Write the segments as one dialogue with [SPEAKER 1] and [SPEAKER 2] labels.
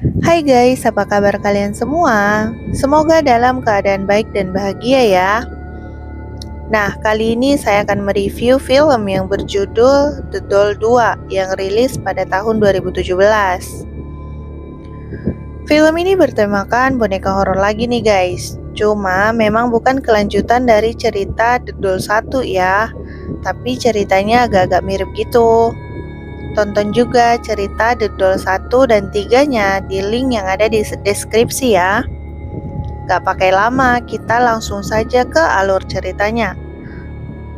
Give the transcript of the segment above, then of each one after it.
[SPEAKER 1] Hai guys, apa kabar kalian semua? Semoga dalam keadaan baik dan bahagia ya. Nah, kali ini saya akan mereview film yang berjudul The Doll 2 yang rilis pada tahun 2017. Film ini bertemakan boneka horor lagi nih guys. Cuma memang bukan kelanjutan dari cerita The Doll 1 ya, tapi ceritanya agak-agak mirip gitu. Tonton juga cerita The Doll 1 dan 3-nya di link yang ada di deskripsi ya. Gak pakai lama, kita langsung saja ke alur ceritanya.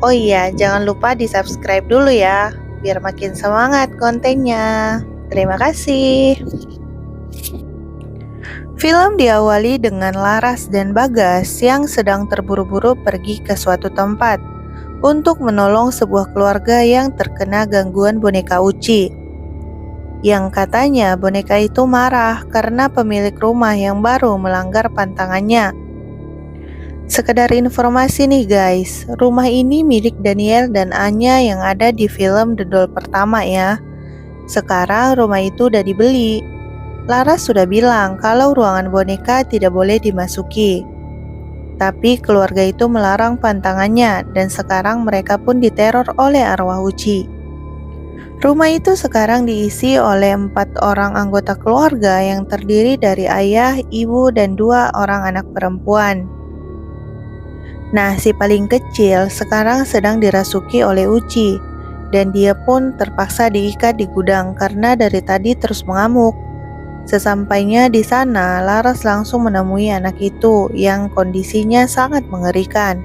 [SPEAKER 1] Oh iya, jangan lupa di-subscribe dulu ya, biar makin semangat kontennya. Terima kasih. Film diawali dengan Laras dan Bagas yang sedang terburu-buru pergi ke suatu tempat untuk menolong sebuah keluarga yang terkena gangguan boneka Uci. Yang katanya boneka itu marah karena pemilik rumah yang baru melanggar pantangannya. Sekedar informasi nih guys, rumah ini milik Daniel dan Anya yang ada di film The Doll pertama ya. Sekarang rumah itu udah dibeli. Laras sudah bilang kalau ruangan boneka tidak boleh dimasuki. Tapi keluarga itu melarang pantangannya dan sekarang mereka pun diteror oleh arwah Uci. Rumah itu sekarang diisi oleh 4 orang anggota keluarga yang terdiri dari ayah, ibu, dan 2 orang anak perempuan. Nah, si paling kecil sekarang sedang dirasuki oleh Uci, dan dia pun terpaksa diikat di gudang karena dari tadi terus mengamuk. Sesampainya di sana, Laras langsung menemui anak itu yang kondisinya sangat mengerikan.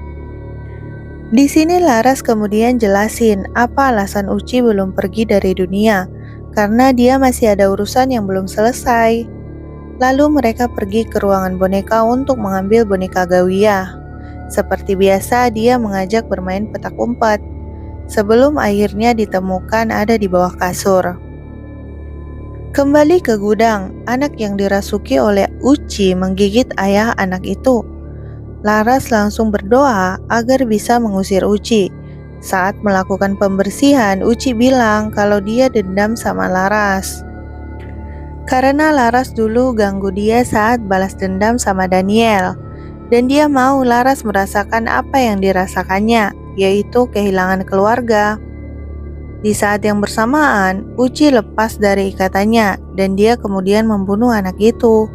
[SPEAKER 1] Di sini Laras kemudian jelasin apa alasan Uci belum pergi dari dunia, karena dia masih ada urusan yang belum selesai. Lalu mereka pergi ke ruangan boneka untuk mengambil boneka Gawiyah. Seperti biasa, dia mengajak bermain petak umpet, sebelum akhirnya ditemukan ada di bawah kasur. Kembali ke gudang, anak yang dirasuki oleh Uci menggigit ayah anak itu. Laras langsung berdoa agar bisa mengusir Uci. Saat melakukan pembersihan, Uci bilang kalau dia dendam sama Laras. Karena Laras dulu ganggu dia saat balas dendam sama Daniel. Dan dia mau Laras merasakan apa yang dirasakannya, yaitu kehilangan keluarga. Di saat yang bersamaan, Uci lepas dari ikatannya dan dia kemudian membunuh anak itu.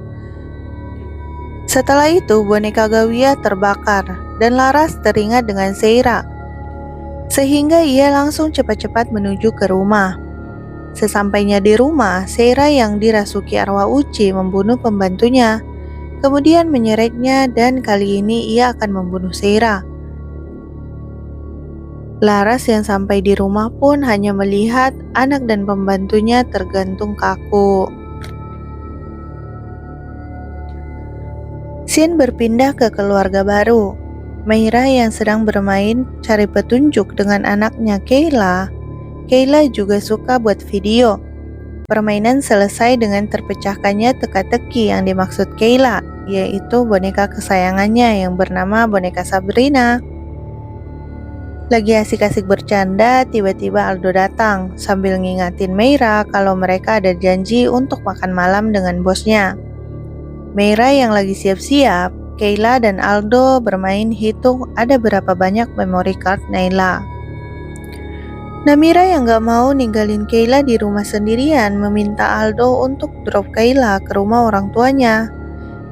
[SPEAKER 1] Setelah itu, boneka Gawiyah terbakar dan Laras teringat dengan Seira, sehingga ia langsung cepat-cepat menuju ke rumah. Sesampainya di rumah, Seira yang dirasuki arwah Uci membunuh pembantunya, kemudian menyeretnya dan kali ini ia akan membunuh Seira. Laras yang sampai di rumah pun hanya melihat anak dan pembantunya tergantung kaku. Scene berpindah ke keluarga baru. Meira yang sedang bermain cari petunjuk dengan anaknya Kayla. Kayla juga suka buat video. Permainan selesai dengan terpecahkannya teka-teki yang dimaksud Kayla, yaitu boneka kesayangannya yang bernama boneka Sabrina. Lagi asik-asik bercanda, tiba-tiba Aldo datang sambil ngingatin Meira kalau mereka ada janji untuk makan malam dengan bosnya. Meira yang lagi siap-siap, Kayla dan Aldo bermain hitung ada berapa banyak memory card Naila. Namira yang gak mau ninggalin Kayla di rumah sendirian meminta Aldo untuk drop Kayla ke rumah orang tuanya.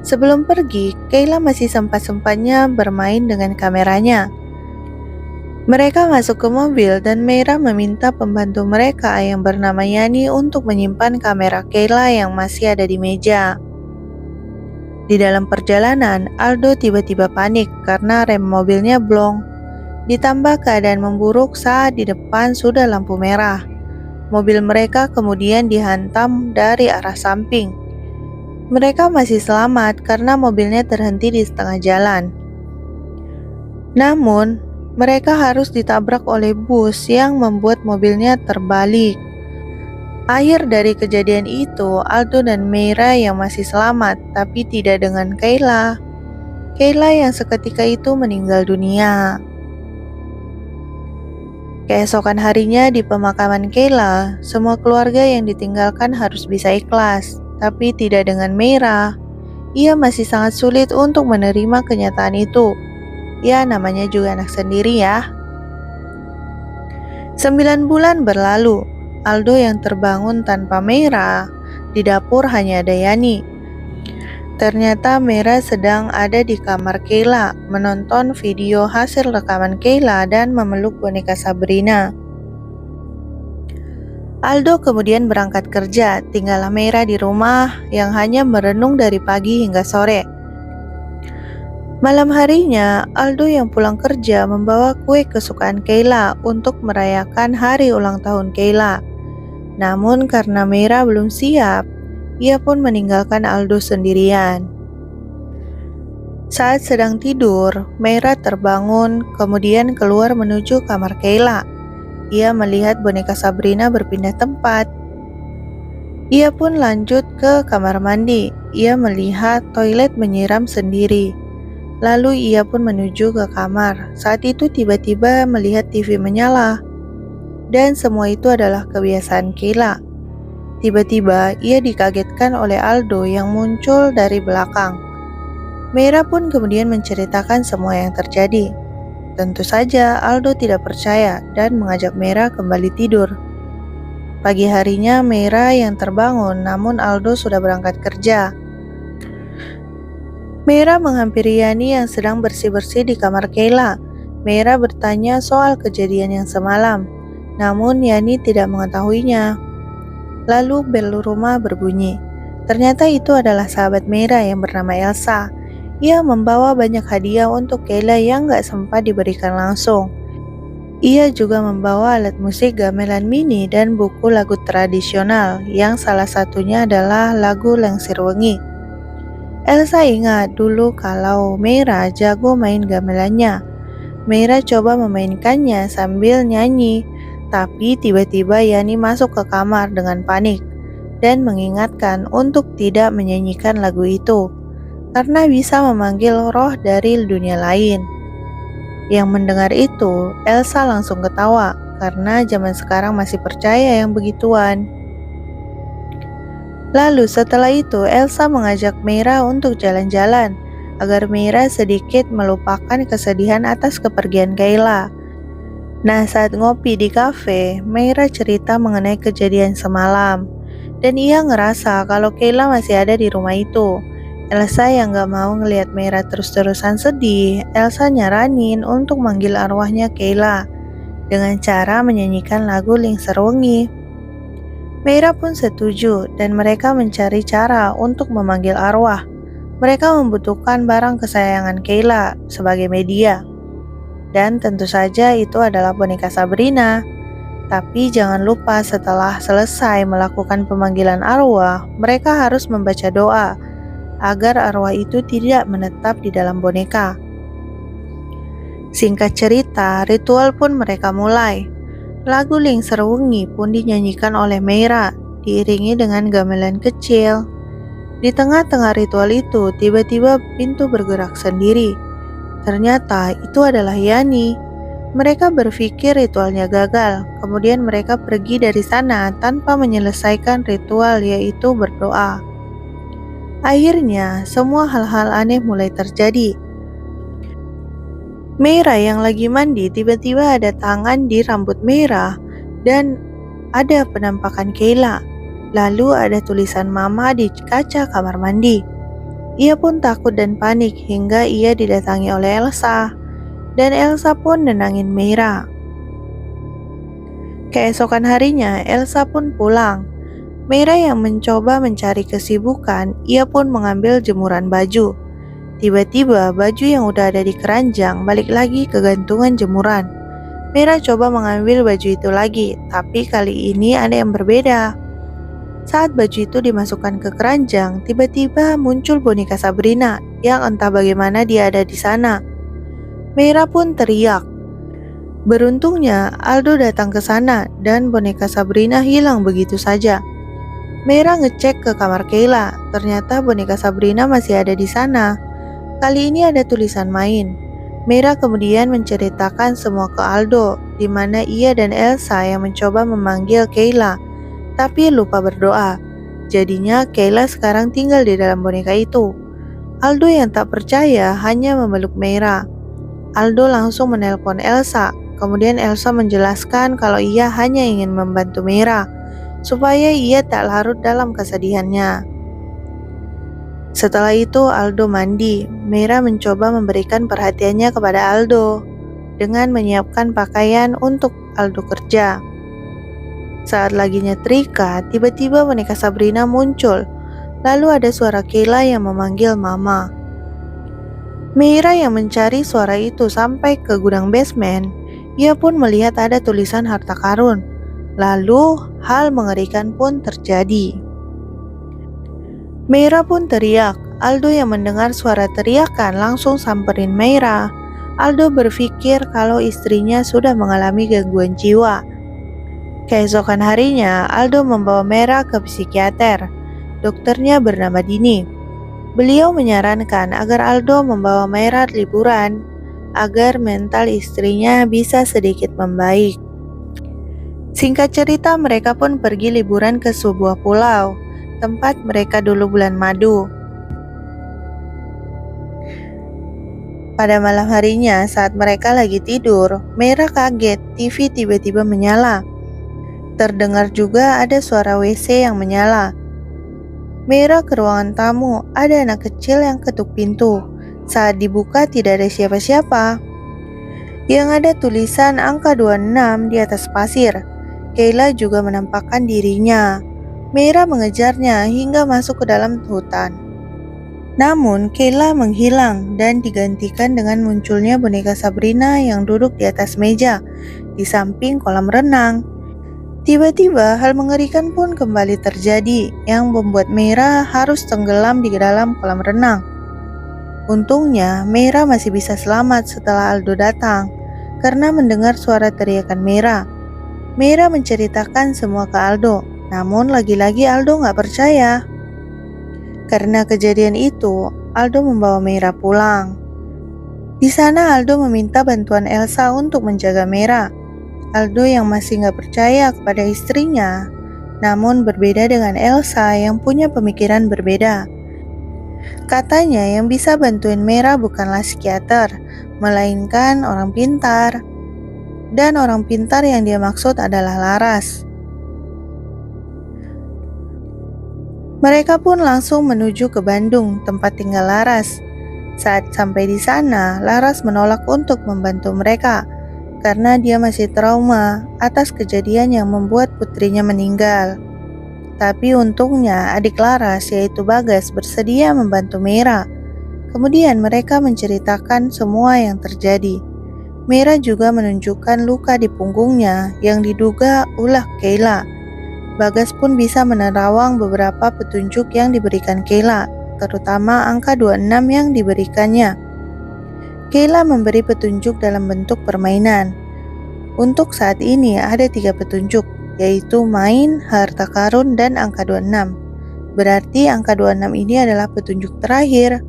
[SPEAKER 1] Sebelum pergi, Kayla masih sempat-sempatnya bermain dengan kameranya. Mereka masuk ke mobil dan Meira meminta pembantu mereka yang bernama Yani untuk menyimpan kamera Kayla yang masih ada di meja. Di dalam perjalanan, Aldo tiba-tiba panik karena rem mobilnya blong. Ditambah keadaan memburuk saat di depan sudah lampu merah. Mobil mereka kemudian dihantam dari arah samping. Mereka masih selamat karena mobilnya terhenti di setengah jalan. Namun, mereka harus ditabrak oleh bus yang membuat mobilnya terbalik. Akhir dari kejadian itu, Aldo dan Meira yang masih selamat, tapi tidak dengan Kayla. Kayla yang seketika itu meninggal dunia. Keesokan harinya di pemakaman Kayla, semua keluarga yang ditinggalkan harus bisa ikhlas. tapi tidak dengan Meira. Ia masih sangat sulit untuk menerima kenyataan itu. Ya, namanya juga anak sendiri ya. 9 bulan berlalu. Aldo yang terbangun tanpa Meira. Di dapur hanya ada Yani. Ternyata Meira sedang ada di kamar Kayla, menonton video hasil rekaman Kayla dan memeluk boneka Sabrina. Aldo kemudian berangkat kerja, tinggallah Meira di rumah yang hanya merenung dari pagi hingga sore. Malam harinya, Aldo yang pulang kerja membawa kue kesukaan Kayla untuk merayakan hari ulang tahun Kayla. Namun karena Meira belum siap, ia pun meninggalkan Aldo sendirian. Saat sedang tidur, Meira terbangun kemudian keluar menuju kamar Kayla. Ia melihat boneka Sabrina berpindah tempat. Ia pun lanjut ke kamar mandi. Ia melihat toilet menyiram sendiri. Lalu ia pun menuju ke kamar. Saat itu tiba-tiba melihat TV menyala. Dan semua itu adalah kebiasaan Kayla. Tiba-tiba ia dikagetkan oleh Aldo yang muncul dari belakang. Meira pun kemudian menceritakan semua yang terjadi. Tentu saja Aldo tidak percaya dan mengajak Meira kembali tidur. Pagi harinya Meira yang terbangun, namun Aldo sudah berangkat kerja. Meira menghampiri Yani yang sedang bersih-bersih di kamar Kayla. Meira bertanya soal kejadian yang semalam, namun Yani tidak mengetahuinya. Lalu bel rumah berbunyi. Ternyata itu adalah sahabat Meira yang bernama Elsa. Ia membawa banyak hadiah untuk Kayla yang gak sempat diberikan langsung. Ia juga membawa alat musik gamelan mini dan buku lagu tradisional yang salah satunya adalah lagu Lengsir Wengi. Elsa ingat dulu kalau Meira jago main gamelannya. Meira coba memainkannya sambil nyanyi. Tapi tiba-tiba Yani masuk ke kamar dengan panik dan mengingatkan untuk tidak menyanyikan lagu itu karena bisa memanggil roh dari dunia lain. Yang mendengar itu, Elsa langsung ketawa karena zaman sekarang masih percaya yang begituan. Lalu setelah itu Elsa mengajak Meira untuk jalan-jalan agar Meira sedikit melupakan kesedihan atas kepergian Kayla. Nah, saat ngopi di kafe, Meira cerita mengenai kejadian semalam. Dan ia ngerasa kalau Kayla masih ada di rumah itu. Elsa yang gak mau ngelihat Meira terus-terusan sedih, Elsa nyaranin untuk manggil arwahnya Kayla dengan cara menyanyikan lagu Lengsir Wengi. Meira pun setuju dan mereka mencari cara untuk memanggil arwah. Mereka membutuhkan barang kesayangan Kayla sebagai media. Dan tentu saja itu adalah boneka Sabrina. Tapi jangan lupa setelah selesai melakukan pemanggilan arwah, mereka harus membaca doa agar arwah itu tidak menetap di dalam boneka. Singkat cerita, ritual pun mereka mulai. Lagu Lengsir Wengi pun dinyanyikan oleh Meira, diiringi dengan gamelan kecil. Di tengah-tengah ritual itu, tiba-tiba pintu bergerak sendiri. Ternyata itu adalah Yani. Mereka berpikir ritualnya gagal, kemudian mereka pergi dari sana tanpa menyelesaikan ritual, yaitu berdoa. Akhirnya, semua hal-hal aneh mulai terjadi. Meira yang lagi mandi, tiba-tiba ada tangan di rambut Meira dan ada penampakan Kayla. Lalu ada tulisan mama di kaca kamar mandi. Ia pun takut dan panik hingga ia didatangi oleh Elsa. Dan Elsa pun nenangin Meira. Keesokan harinya, Elsa pun pulang. Meira yang mencoba mencari kesibukan, ia pun mengambil jemuran baju. Tiba-tiba baju yang udah ada di keranjang balik lagi ke gantungan jemuran. Meira coba mengambil baju itu lagi, tapi kali ini ada yang berbeda. Saat baju itu dimasukkan ke keranjang, tiba-tiba muncul boneka Sabrina yang entah bagaimana dia ada di sana. Meira pun teriak. Beruntungnya, Aldo datang ke sana dan boneka Sabrina hilang begitu saja. Meira ngecek ke kamar Kayla, ternyata boneka Sabrina masih ada di sana. Kali ini ada tulisan main. Meira kemudian menceritakan semua ke Aldo, di mana ia dan Elsa yang mencoba memanggil Kayla, tapi lupa berdoa. Jadinya Kayla sekarang tinggal di dalam boneka itu. Aldo yang tak percaya hanya memeluk Meira. Aldo langsung menelpon Elsa. Kemudian Elsa menjelaskan kalau ia hanya ingin membantu Meira supaya ia tak larut dalam kesedihannya. Setelah itu Aldo mandi. Meira mencoba memberikan perhatiannya kepada Aldo dengan menyiapkan pakaian untuk Aldo kerja. Saat lagi nyetrika, tiba-tiba boneka Sabrina muncul. Lalu ada suara Kayla yang memanggil Mama. Meira yang mencari suara itu sampai ke gudang basement. Ia pun melihat ada tulisan harta karun. Lalu hal mengerikan pun terjadi. Meira pun teriak. Aldo yang mendengar suara teriakan langsung samperin Meira. Aldo berpikir kalau istrinya sudah mengalami gangguan jiwa. Keesokan harinya, Aldo membawa Meira ke psikiater. Dokternya bernama Dini. Beliau menyarankan agar Aldo membawa Meira liburan agar mental istrinya bisa sedikit membaik. Singkat cerita, mereka pun pergi liburan ke sebuah pulau, tempat mereka dulu bulan madu. Pada malam harinya, saat mereka lagi tidur, Meira kaget TV tiba-tiba menyala. Terdengar juga ada suara WC yang menyala. Meira ke ruangan tamu, ada anak kecil yang ketuk pintu. Saat dibuka tidak ada siapa-siapa. Yang ada tulisan angka 26 di atas pasir. Kayla juga menampakkan dirinya. Meira mengejarnya hingga masuk ke dalam hutan. Namun Kayla menghilang dan digantikan dengan munculnya boneka Sabrina yang duduk di atas meja di samping kolam renang. Tiba-tiba hal mengerikan pun kembali terjadi yang membuat Meira harus tenggelam di dalam kolam renang. Untungnya Meira masih bisa selamat setelah Aldo datang karena mendengar suara teriakan Meira. Meira menceritakan semua ke Aldo, namun lagi-lagi Aldo gak percaya. Karena kejadian itu, Aldo membawa Meira pulang. Di sana Aldo meminta bantuan Elsa untuk menjaga Meira. Aldo yang masih gak percaya kepada istrinya, namun berbeda dengan Elsa yang punya pemikiran berbeda. Katanya yang bisa bantuin Meira bukanlah psikiater, melainkan orang pintar. Dan orang pintar yang dia maksud adalah Laras. Mereka pun langsung menuju ke Bandung, tempat tinggal Laras. Saat sampai di sana, Laras menolak untuk membantu mereka karena dia masih trauma atas kejadian yang membuat putrinya meninggal. Tapi untungnya adik Laras yaitu Bagas bersedia membantu Meira. Kemudian mereka menceritakan semua yang terjadi. Meira juga menunjukkan luka di punggungnya yang diduga ulah Kayla. Bagas pun bisa menerawang beberapa petunjuk yang diberikan Kayla, terutama angka 26 yang diberikannya. Kayla memberi petunjuk dalam bentuk permainan. Untuk saat ini ada 3 petunjuk, yaitu main, harta karun, dan angka 26. Berarti angka 26 ini adalah petunjuk terakhir.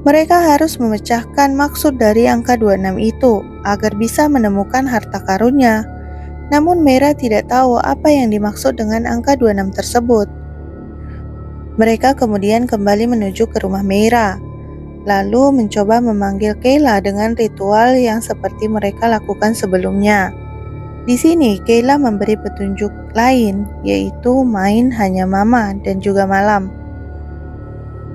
[SPEAKER 1] Mereka harus memecahkan maksud dari angka 26 itu agar bisa menemukan harta karunnya. Namun Meira tidak tahu apa yang dimaksud dengan angka 26 tersebut. Mereka kemudian kembali menuju ke rumah Meira, lalu mencoba memanggil Kayla dengan ritual yang seperti mereka lakukan sebelumnya. Di sini Kayla memberi petunjuk lain, yaitu main hanya mama dan juga malam.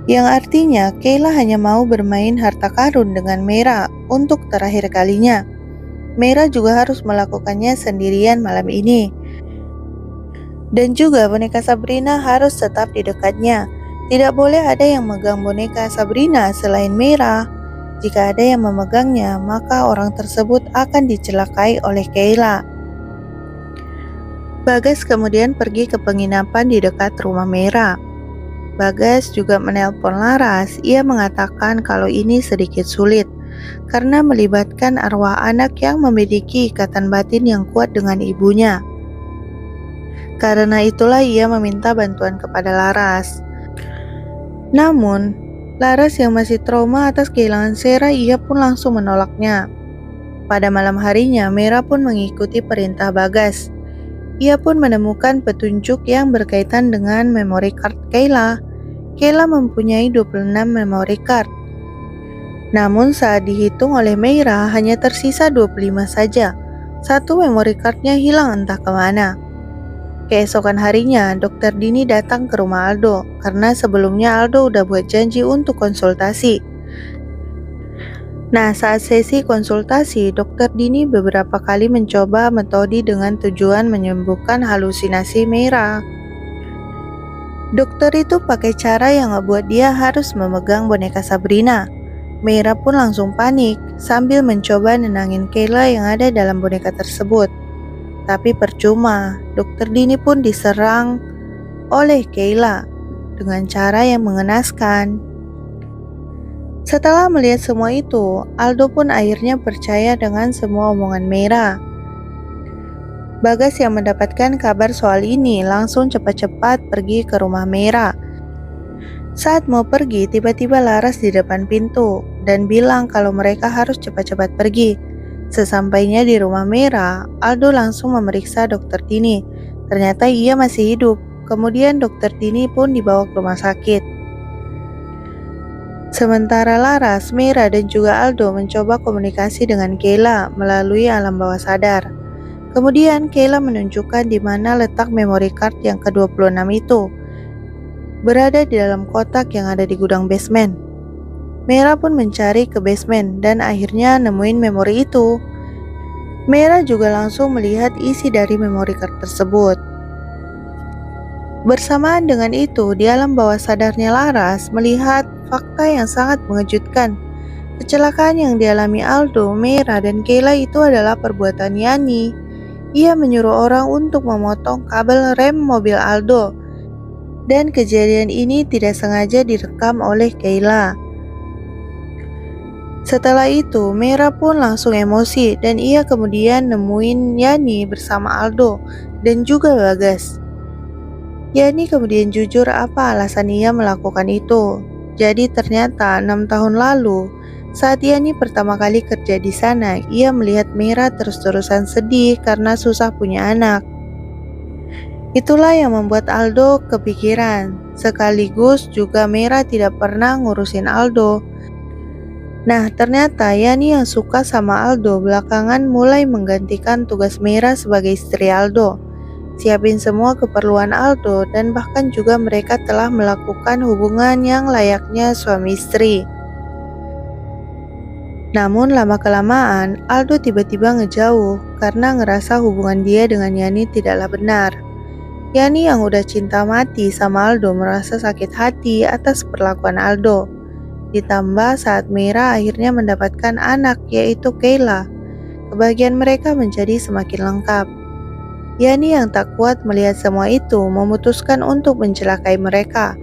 [SPEAKER 1] Yang artinya Kayla hanya mau bermain harta karun dengan Meira untuk terakhir kalinya. Meira juga harus melakukannya sendirian malam ini. Dan juga boneka Sabrina harus tetap di dekatnya. Tidak boleh ada yang megang boneka Sabrina selain Meira. Jika ada yang memegangnya, maka orang tersebut akan dicelakai oleh Kayla. Bagas kemudian pergi ke penginapan di dekat rumah Meira. Bagas juga menelpon Laras. Ia mengatakan kalau ini sedikit sulit karena melibatkan arwah anak yang memiliki ikatan batin yang kuat dengan ibunya. Karena itulah ia meminta bantuan kepada Laras. Namun, Laras yang masih trauma atas kehilangan Sera, ia pun langsung menolaknya. Pada malam harinya, Meira pun mengikuti perintah Bagas. ia pun menemukan petunjuk yang berkaitan dengan memory card Kayla. Kayla mempunyai 26 memory card. Namun saat dihitung oleh Meira hanya tersisa 25 saja. Satu memory cardnya hilang entah kemana. Keesokan harinya, Dokter Dini datang ke rumah Aldo karena sebelumnya Aldo udah buat janji untuk konsultasi. Nah, saat sesi konsultasi, Dokter Dini beberapa kali mencoba metode dengan tujuan menyembuhkan halusinasi Meira. Dokter itu pakai cara yang ngebuat dia harus memegang boneka Sabrina. Meira pun langsung panik sambil mencoba nenangin Kayla yang ada dalam boneka tersebut. Tapi percuma, Dokter Dini pun diserang oleh Kayla dengan cara yang mengenaskan. Setelah melihat semua itu, Aldo pun akhirnya percaya dengan semua omongan Meira. Bagas yang mendapatkan kabar soal ini langsung cepat-cepat pergi ke rumah Meira. Saat mau pergi, tiba-tiba Laras di depan pintu dan bilang kalau mereka harus cepat-cepat pergi. Sesampainya di rumah Meira, Aldo langsung memeriksa Dokter Dini. Ternyata ia masih hidup. Kemudian Dokter Dini pun dibawa ke rumah sakit. Sementara Laras, Meira dan juga Aldo mencoba komunikasi dengan Kayla melalui alam bawah sadar. Kemudian Kayla menunjukkan di mana letak memory card yang ke-26 itu. Berada di dalam kotak yang ada di gudang basement. Meira pun mencari ke basement dan akhirnya nemuin memori itu. Meira juga langsung melihat isi dari memori card tersebut. Bersamaan dengan itu, di alam bawah sadarnya Laras melihat fakta yang sangat mengejutkan. Kecelakaan yang dialami Aldo, Meira, dan Kayla itu adalah perbuatan Yani. Ia menyuruh orang untuk memotong kabel rem mobil Aldo. Dan kejadian ini tidak sengaja direkam oleh Kayla. Setelah itu, Meira pun langsung emosi dan ia kemudian nemuin Yani bersama Aldo dan juga Bagas. Yani kemudian jujur apa alasan ia melakukan itu. Jadi ternyata 6 tahun lalu, saat Yani pertama kali kerja di sana, ia melihat Meira terus-terusan sedih karena susah punya anak. Itulah yang membuat Aldo kepikiran, sekaligus juga Meira tidak pernah ngurusin Aldo. Nah, ternyata Yani yang suka sama Aldo belakangan mulai menggantikan tugas Meira sebagai istri Aldo. Siapin semua keperluan Aldo dan bahkan juga mereka telah melakukan hubungan yang layaknya suami istri. Namun lama-kelamaan Aldo tiba-tiba ngejauh karena ngerasa hubungan dia dengan Yani tidaklah benar. Yani yang udah cinta mati sama Aldo merasa sakit hati atas perlakuan Aldo. Ditambah saat Meira akhirnya mendapatkan anak yaitu Kayla, kebahagiaan mereka menjadi semakin lengkap. Yani yang tak kuat melihat semua itu memutuskan untuk mencelakai mereka,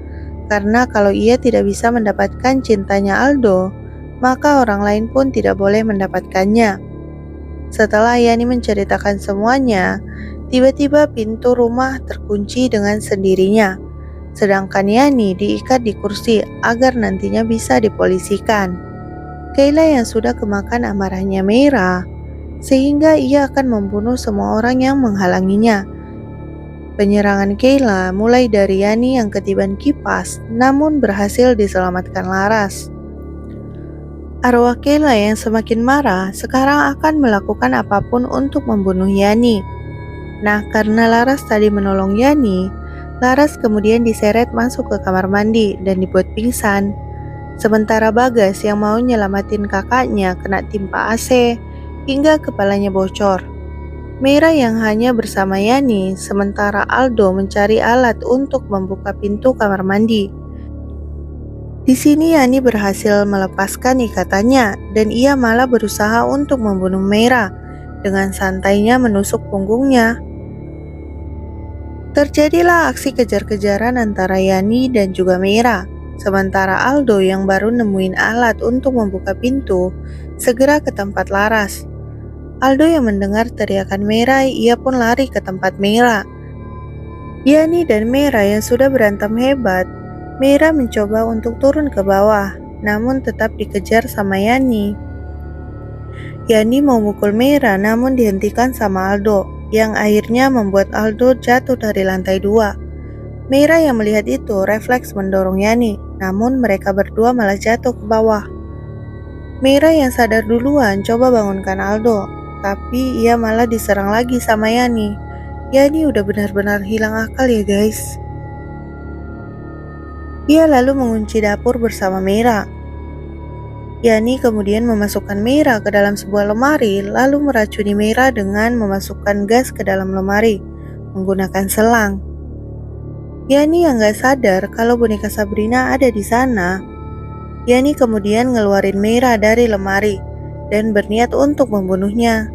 [SPEAKER 1] karena kalau ia tidak bisa mendapatkan cintanya Aldo, maka orang lain pun tidak boleh mendapatkannya. Setelah Yani menceritakan semuanya, tiba-tiba pintu rumah terkunci dengan sendirinya. Sedangkan Yani diikat di kursi agar nantinya bisa dipolisikan. Kayla yang sudah kemakan amarahnya Meira, sehingga ia akan membunuh semua orang yang menghalanginya. Penyerangan Kayla mulai dari Yani yang ketiban kipas, namun berhasil diselamatkan Laras. Arwah Kayla yang semakin marah sekarang akan melakukan apapun untuk membunuh Yani. Nah, karena Laras tadi menolong Yani, Laras kemudian diseret masuk ke kamar mandi dan dibuat pingsan. Sementara Bagas yang mau nyelamatin kakaknya kena timpa AC hingga kepalanya bocor. Meira yang hanya bersama Yani, sementara Aldo mencari alat untuk membuka pintu kamar mandi. Di sini Yani berhasil melepaskan ikatannya dan ia malah berusaha untuk membunuh Meira dengan santainya menusuk punggungnya. Terjadilah aksi kejar-kejaran antara Yani dan juga Meira. Sementara Aldo yang baru nemuin alat untuk membuka pintu, segera ke tempat Laras. Aldo yang mendengar teriakan Meira, ia pun lari ke tempat Meira. Yani dan Meira yang sudah berantem hebat, Meira mencoba untuk turun ke bawah, namun tetap dikejar sama Yani. Yani mau mukul Meira namun dihentikan sama Aldo. yang akhirnya membuat Aldo jatuh dari lantai 2. Meira yang melihat itu refleks mendorong Yani, namun mereka berdua malah jatuh ke bawah. Meira yang sadar duluan coba bangunkan Aldo, tapi ia malah diserang lagi sama Yani. Yani udah benar-benar hilang akal ya guys. Ia lalu mengunci dapur bersama Meira. Yani kemudian memasukkan Meira ke dalam sebuah lemari, lalu meracuni Meira dengan memasukkan gas ke dalam lemari menggunakan selang. Yani yang gak sadar kalau boneka Sabrina ada di sana. Yani kemudian ngeluarin Meira dari lemari dan berniat untuk membunuhnya.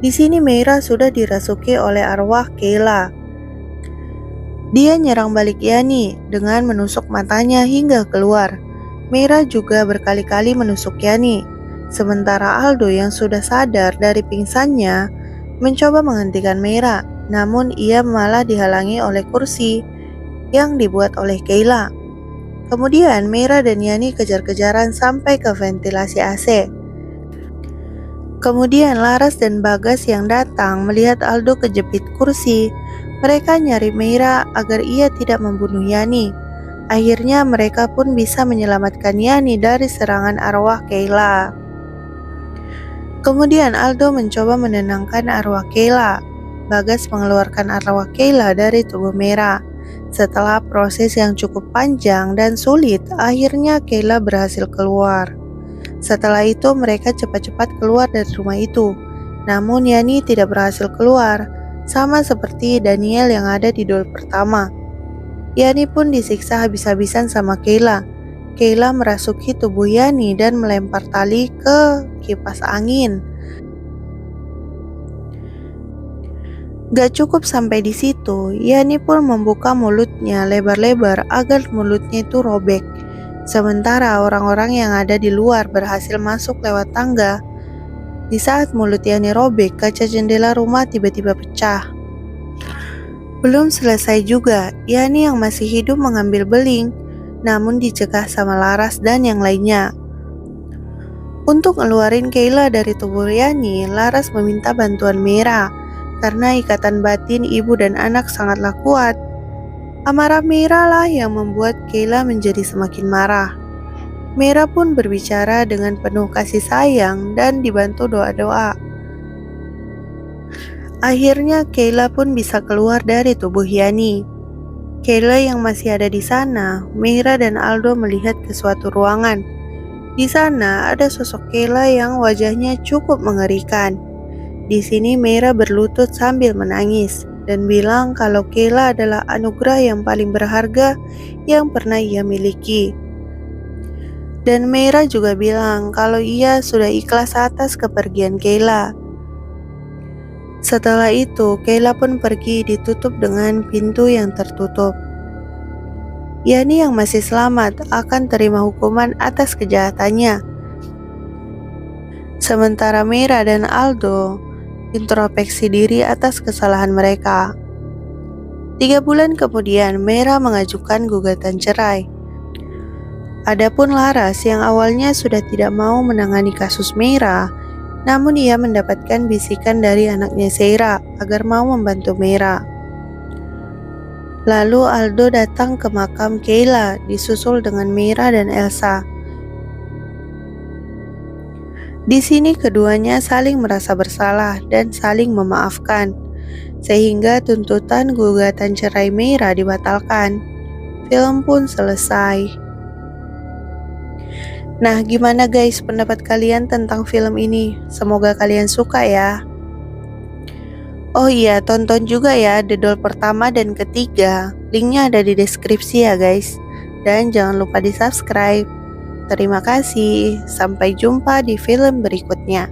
[SPEAKER 1] Di sini Meira sudah dirasuki oleh arwah Kayla. Dia nyerang balik Yani dengan menusuk matanya hingga keluar. Meira juga berkali-kali menusuk Yani, sementara Aldo yang sudah sadar dari pingsannya mencoba menghentikan Meira, namun ia malah dihalangi oleh kursi yang dibuat oleh Kayla. Kemudian Meira dan Yani kejar-kejaran sampai ke ventilasi AC. Kemudian Laras dan Bagas yang datang melihat Aldo kejepit kursi. Mereka nyari Meira agar ia tidak membunuh Yani. Akhirnya mereka pun bisa menyelamatkan Yani dari serangan arwah Kayla. Kemudian Aldo mencoba menenangkan arwah Kayla. Bagas mengeluarkan arwah Kayla dari tubuh Meira. Setelah proses yang cukup panjang dan sulit, akhirnya Kayla berhasil keluar. Setelah itu mereka cepat-cepat keluar dari rumah itu. Namun Yani tidak berhasil keluar, sama seperti Daniel yang ada di doll pertama. Yani pun disiksa habis-habisan sama Kayla. Kayla merasuki tubuh Yani dan melempar tali ke kipas angin. Gak cukup sampai di situ, Yani pun membuka mulutnya lebar-lebar agar mulutnya itu robek. Sementara orang-orang yang ada di luar berhasil masuk lewat tangga. Di saat mulut Yani robek, kaca jendela rumah tiba-tiba pecah. Belum selesai juga, Yani yang masih hidup mengambil beling, namun dicegah sama Laras dan yang lainnya. Untuk ngeluarin Kayla dari tubuh Yani, Laras meminta bantuan Meira, karena ikatan batin ibu dan anak sangatlah kuat. Amarah Meira lah yang membuat Kayla menjadi semakin marah. Meira pun berbicara dengan penuh kasih sayang dan dibantu doa-doa. Akhirnya Kayla pun bisa keluar dari tubuh Yani. Kayla yang masih ada di sana, Meira dan Aldo melihat ke suatu ruangan. Di sana ada sosok Kayla yang wajahnya cukup mengerikan. Di sini Meira berlutut sambil menangis dan bilang kalau Kayla adalah anugerah yang paling berharga yang pernah ia miliki. Dan Meira juga bilang kalau ia sudah ikhlas atas kepergian Kayla. Setelah itu, Kayla pun pergi ditutup dengan pintu yang tertutup. Yani yang masih selamat akan terima hukuman atas kejahatannya. Sementara Meira dan Aldo introspeksi diri atas kesalahan mereka. 3 bulan kemudian, Meira mengajukan gugatan cerai. Adapun Laras yang awalnya sudah tidak mau menangani kasus Meira, namun ia mendapatkan bisikan dari anaknya Seira agar mau membantu Meira. Lalu Aldo datang ke makam Kayla disusul dengan Meira dan Elsa. Di sini keduanya saling merasa bersalah dan saling memaafkan, sehingga tuntutan gugatan cerai Meira dibatalkan. Film pun selesai. Nah, gimana guys pendapat kalian tentang film ini? Semoga kalian suka ya. Oh iya, tonton juga ya The Doll pertama dan ketiga. Linknya ada di deskripsi ya guys. Dan jangan lupa di subscribe. Terima kasih. Sampai jumpa di film berikutnya.